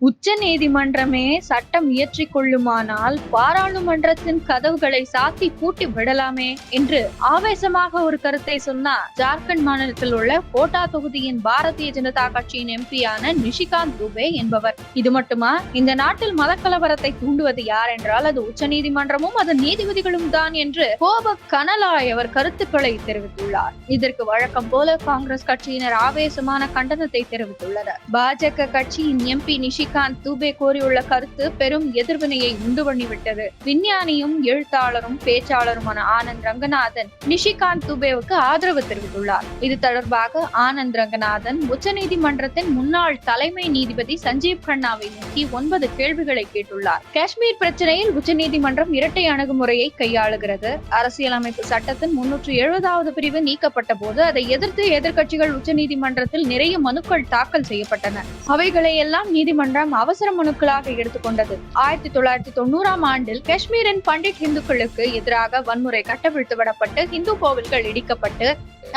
உச்ச நீதிமன்றமே சட்டம் இயற்றிக் கொள்ளுமானால் பாராளுமன்றத்தின் கதவுகளை சாத்தி பூட்டி விடலாமே என்று ஆவேசமாக ஒரு கருத்தை சொன்னார் ஜார்க்கண்ட் மாநிலத்தில் உள்ள கோட்டா தொகுதியின் பாரதிய ஜனதா கட்சியின் எம்பியான நிஷிகாந்த் துபே என்பவர். இது மட்டுமா, இந்த நாட்டில் மதக்கலவரத்தை தூண்டுவது யார் என்றால் அது உச்ச நீதிமன்றமும் அதன் நீதிபதிகளும் தான் என்று கோப கனலாய் அவர் கருத்துக்களை தெரிவித்துள்ளார். இதற்கு வழக்கம் போல காங்கிரஸ் கட்சியினர் ஆவேசமான கண்டனத்தை தெரிவித்துள்ளனர். பாஜக கட்சியின் எம்பி நிஷிகாந்த் துபே கோரியுள்ள கருத்து பெரும் எதிர்வினையை உண்டு பண்ணிவிட்டது. விஞ்ஞானியும் எழுத்தாளரும் பேச்சாளருமான ஆனந்த் ரங்கநாதன் நிஷிகாந்த் துபேவுக்கு ஆதரவு தெரிவித்துள்ளார். இது தொடர்பாக ஆனந்த் ரங்கநாதன் உச்சநீதிமன்றத்தின் முன்னாள் தலைமை நீதிபதி சஞ்சீவ் கண்ணாவை நோக்கி 9 கேள்விகளை கேட்டுள்ளார். காஷ்மீர் பிரச்சனையில் உச்சநீதிமன்றம் இரட்டை அணுகுமுறையை கையாளுகிறது. அரசியலமைப்பு சட்டத்தின் 370வது பிரிவு நீக்கப்பட்ட போது அதை எதிர்த்து எதிர்க்கட்சிகள் உச்சநீதிமன்றத்தில் நிறைய மனுக்கள் தாக்கல் செய்யப்பட்டன. அவைகளை எல்லாம் நீதிமன்றம் அவசர மனுக்களாக எடுத்துக்கொண்டது. 1990ஆம் ஆண்டில் காஷ்மீரின் பண்டிட் இந்துக்களுக்கு எதிராக வன்முறை கட்டவிழ்த்துவிடப்பட்டு இந்து கோவில்கள் இடிக்கப்பட்டு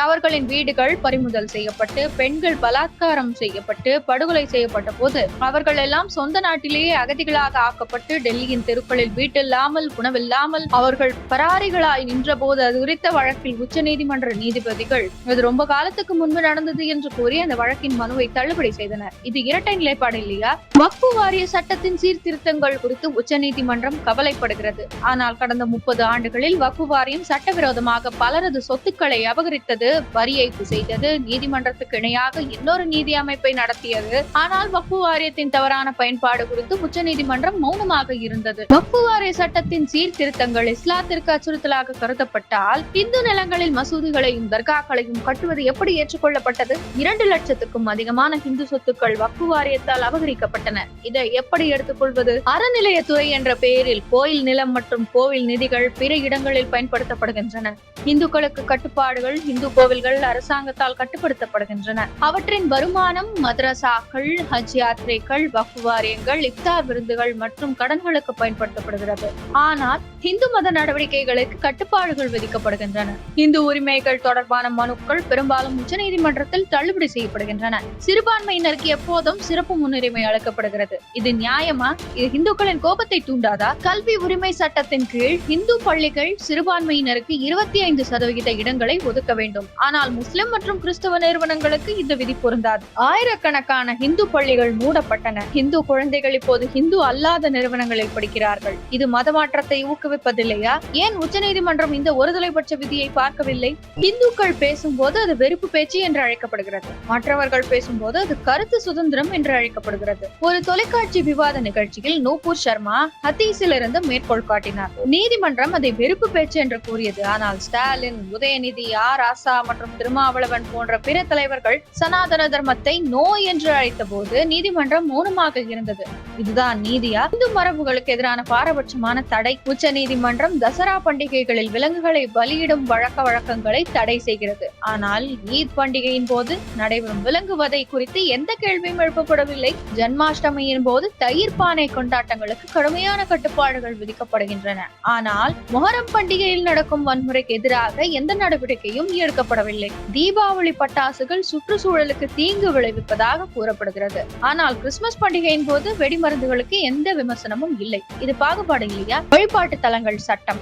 அவர்களின் வீடுகள் பறிமுதல் செய்யப்பட்டு பெண்கள் பலாத்காரம் செய்யப்பட்டு படுகொலை செய்யப்பட்ட போது அவர்கள் எல்லாம் சொந்த நாட்டிலேயே அகதிகளாக ஆக்கப்பட்டு டெல்லியின் தெருக்களில் வீட்டில்லாமல் உணவில்லாமல் அவர்கள் பராரிகளாய் நின்ற போது அது குறித்த வழக்கில் உச்சநீதிமன்ற நீதிபதிகள் இது ரொம்ப காலத்துக்கு முன்பு நடந்தது என்று கூறி அந்த வழக்கின் மனுவை தள்ளுபடி செய்தனர். இது இரட்டை நிலைப்பாடு இல்லையா? வக்ஃபு வாரிய சட்டத்தின் சீர்திருத்தங்கள் குறித்து உச்சநீதிமன்றம் கவலைப்படுகிறது. ஆனால் கடந்த 30 ஆண்டுகளில் வக்ஃபு வாரியம் சட்டவிரோதமாக பலரது சொத்துக்களை அபகரித்தது, வரி ஏய்ப்பு செய்தது, நீதிமன்றத்துக்கு இணையாக இன்னொரு நீதி அமைப்பை நடத்தியது. ஆனால் வக்ஃபு வாரியத்தின் தவறான பயன்பாடு குறித்து உச்சநீதிமன்றம் மௌனமாக இருந்தது. வக்ஃபு வாரிய சட்டத்தின் சீர்திருத்தங்கள் இஸ்லாத்திற்கு அச்சுறுத்தலாக கருதப்பட்டால் இந்து நிலங்களில் மசூதிகளையும் தர்காக்களையும் கட்டுவது எப்படி ஏற்றுக்கொள்ளப்பட்டது? 2 லட்சத்துக்கும் அதிகமான இந்து சொத்துக்கள் வக்ஃபு வாரியத்தால் அபகரிக்கப்பட்டன. இதை எப்படி எடுத்துக்கொள்வது? அறநிலையத்துறை என்ற பெயரில் கோயில் நிலம் மற்றும் கோவில் நிதிகள் பிற இடங்களில் பயன்படுத்தப்படுகின்றன. இந்துக்களுக்கு கட்டுப்பாடுகள் இந்து கோவில்கள் அரசாங்கத்தால் கட்டுப்படுத்தப்படுகின்றன. அவற்றின் வருமானம் மதரசாக்கள், ஹஜ் யாத்திரைகள், வக்ஃபு வாரியங்கள், இஃப்தார் விருந்துகள் மற்றும் கடன்களுக்கு பயன்படுத்தப்படுகிறது. ஆனால் இந்து மத நடவடிக்கைகளுக்கு கட்டுப்பாடுகள் விதிக்கப்படுகின்றன. இந்து உரிமைகள் தொடர்பான மனுக்கள் பெரும்பாலும் உச்சநீதிமன்றத்தில் தள்ளுபடி செய்யப்படுகின்றன. சிறுபான்மையினருக்கு எப்போதும் சிறப்பு முன்னுரிமை அளிக்கப்படுகிறது. இது நியாயமா? இது இந்துக்களின் கோபத்தை தூண்டாதா? கல்வி உரிமை சட்டத்தின் கீழ் இந்து பள்ளிகள் சிறுபான்மையினருக்கு 25% இடங்களை ஒதுக்க வேண்டும். ஆனால் முஸ்லிம் மற்றும் கிறிஸ்தவ நிறுவனங்களுக்கு இந்த விதி பொருந்தாது. ஆயிரக்கணக்கான இந்து பள்ளிகள் மூடப்பட்டன. இந்து குழந்தைகள் இப்போது இந்து அல்லாத நிறுவனங்களில் படிக்கிறார்கள். இது மதமாற்றத்தை ஊக்குவிப்பதில்லையா? ஏன் உச்சநீதிமன்றம் இந்த ஒருதலைபட்ச விதியை பார்க்கவில்லை? இந்துக்கள் பேசும்போது அது வெறுப்பு பேச்சு என்று அழைக்கப்படுகிறது. மற்றவர்கள் பேசும்போது அது கருத்து சுதந்திரம் என்று அழைக்கப்படுகிறது. ஒரு தொலைக்காட்சி விவாத நிகழ்ச்சியில் நூபுர் சர்மா ஹதீஸிலிருந்து மேற்கோள் காட்டினார். நீதிமன்றம் அதை வெறுப்பு பேச்சு என்று கூறியது. ஆனால் ஸ்டாலின், உதயநிதி, ஆர் ஆசா மற்றும் திருமாவளவன் போன்ற பிற தலைவர்கள் சனாதன தர்மத்தை நோய் என்று அழைத்த போது நீதிமன்றம் மௌனமாக இருந்தது. இதுதான் நீதியா? இந்து மரபுகளுக்கு எதிரான பாரபட்சமான தடை. உச்ச நீதிமன்றம் தசரா பண்டிகைகளில் விலங்குகளை பலியிடும் வழக்கங்களை தடை செய்கிறது. ஆனால் ஈத் பண்டிகையின் போது நடைபெறும் விலங்கு வதை குறித்து எந்த கேள்வியும் எழுப்பப்படவில்லை. ஜன்மாஷ்டமியின் போது தயிர் பானை கொண்டாட்டங்களுக்கு கடுமையான கட்டுப்பாடுகள் விதிக்கப்படுகின்றன. ஆனால் மொஹரம் பண்டிகையில் நடக்கும் வன்முறைக்கு எதிராக எந்த நடவடிக்கையும் எடுக்கப்படவில்லை. தீபாவளி பட்டாசுகள் சுற்றுச்சூழலுக்கு தீங்கு விளைவிப்பதாக கூறப்படுகிறது. ஆனால் கிறிஸ்துமஸ் பண்டிகையின் போது வெடிமருந்துகளுக்கு எந்த விமர்சனமும் இல்லை. இது பாகுபாடு இல்லையா? வழிபாட்டு தலங்கள் சட்டம்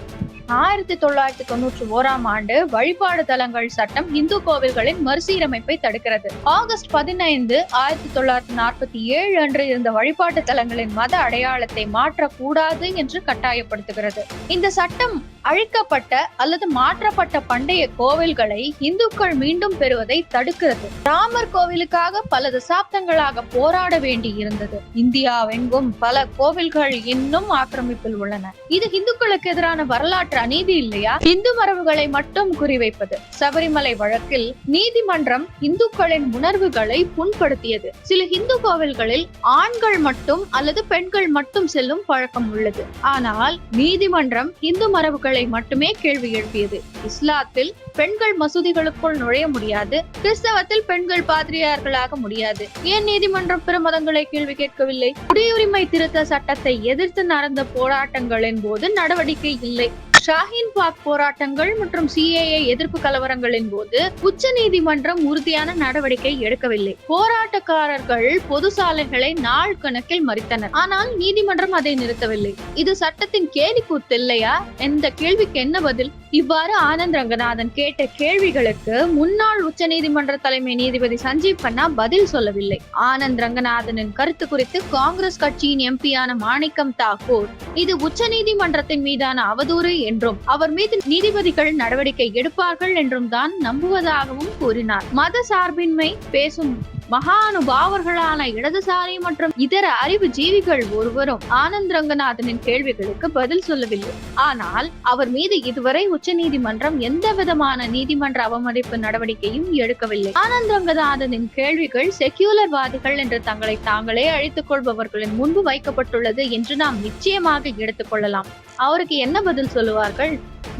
1991ஆம் ஆண்டு வழிபாடு தலங்கள் சட்டம் இந்து கோவில்களின் மறுசீரமைப்பை தடுக்கிறது. ஆகஸ்ட் 15, 1947 அன்று இருந்த வழிபாட்டு தலங்களின் மத அடையாளத்தை மாற்றக்கூடாது என்று கட்டாயப்படுத்துகிறது. இந்த சட்டம் அழிக்கப்பட்ட அல்லது மாற்றப்பட்ட பண்டைய கோவில்களை இந்துக்கள் மீண்டும் பெறுவதை தடுக்கிறது. ராமர் கோவிலுக்காக பல தசாப்தங்களாக போராட வேண்டி இருந்தது. இந்தியாவெங்கும் பல கோவில்கள் இன்னும் ஆக்கிரமிப்பில் உள்ளன. இது இந்துக்களுக்கு எதிரான வரலாற்று அநீதி இல்லையா? இந்து மரபுகளை மட்டும் குறிவைப்பது. சபரிமலை வழக்கில் நீதிமன்றம் இந்துக்களின் உணர்வுகளை புண்படுத்தியது. சில இந்து கோவில்களில் ஆண்கள் மட்டும் அல்லது பெண்கள் மட்டும் செல்லும் பழக்கம் உள்ளது. ஆனால் நீதிமன்றம் இந்து மரபுகளை மட்டுமே கேள்வி எழுப்பியது. இஸ்லாத்தில் பெண்கள் மசூதிகளுக்குள் நுழைய முடியாது. கிறிஸ்தவத்தில் பெண்கள் பாதிரியார்களாக முடியாது. ஏன் நீதிமன்றம் பிற மதங்களை கேள்வி கேட்கவில்லை? குடியுரிமை திருத்த சட்டத்தை எதிர்த்து நடந்த போராட்டங்களின் போது நடவடிக்கை இல்லை. ஷாஹீன் பாக் போராட்டங்கள் மற்றும் சிஏஏ எதிர்ப்பு கலவரங்களின் போது உச்ச நீதிமன்றம் உறுதியான நடவடிக்கை எடுக்கவில்லை. போராட்டக்காரர்கள் பொது சாலைகளை நாள் கணக்கில் மறித்தனர். ஆனால் நீதிமன்றம் அதை நிறுத்தவில்லை. இது சட்டத்தின் கேலிக்கூத்து இல்லையா? இந்த கேள்விக்கு என்ன பதில்? இவ்வாறு ஆனந்த் ரங்கநாதன் கேட்ட கேள்விகளுக்கு முன்னாள் உச்ச நீதிமன்ற தலைமை நீதிபதி சஞ்சீவ் கண்ணா பதில் சொல்லவில்லை. ஆனந்த் ரங்கநாதனின் கருத்து குறித்து காங்கிரஸ் கட்சியின் எம்பியான மாணிக்கம் தாக்கூர் இது உச்ச நீதிமன்றத்தின் மீதான அவதூறு என்றும் அவர் மீது நீதிபதிகள் நடவடிக்கை எடுப்பார்கள் என்றும் தான் நம்புவதாகவும் கூறினார். மத சார்பின்மை பேசும் மகானுபாவர்களான இடதுசாரி மற்றும் இதர அறிவு ஜீவிகள் ஒருவரும் ஆனந்த் ரங்கநாதனின் கேள்விகளுக்கு பதில் சொல்லவில்லை. ஆனால் அவர் மீது இதுவரை உச்ச நீதிமன்றம் எந்த விதமான நீதிமன்ற அவமதிப்பு நடவடிக்கையும் எடுக்கவில்லை. ஆனந்த் ரங்கநாதனின் கேள்விகள் செக்யூலர்வாதிகள் என்று தங்களை தாங்களே அழைத்துக் கொள்பவர்களின் முன்பு வைக்கப்பட்டுள்ளது என்று நாம் நிச்சயமாக எடுத்துக் கொள்ளலாம். அவருக்கு என்ன பதில் சொல்லுவார்கள்?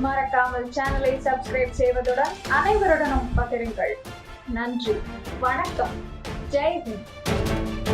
மறக்காமல் சேனலை சப்ஸ்கிரைப் செய்வதுடன் அனைவருடனும் பகிருங்கள். நன்றி, வணக்கம், ஜெய் ஹிந்த்.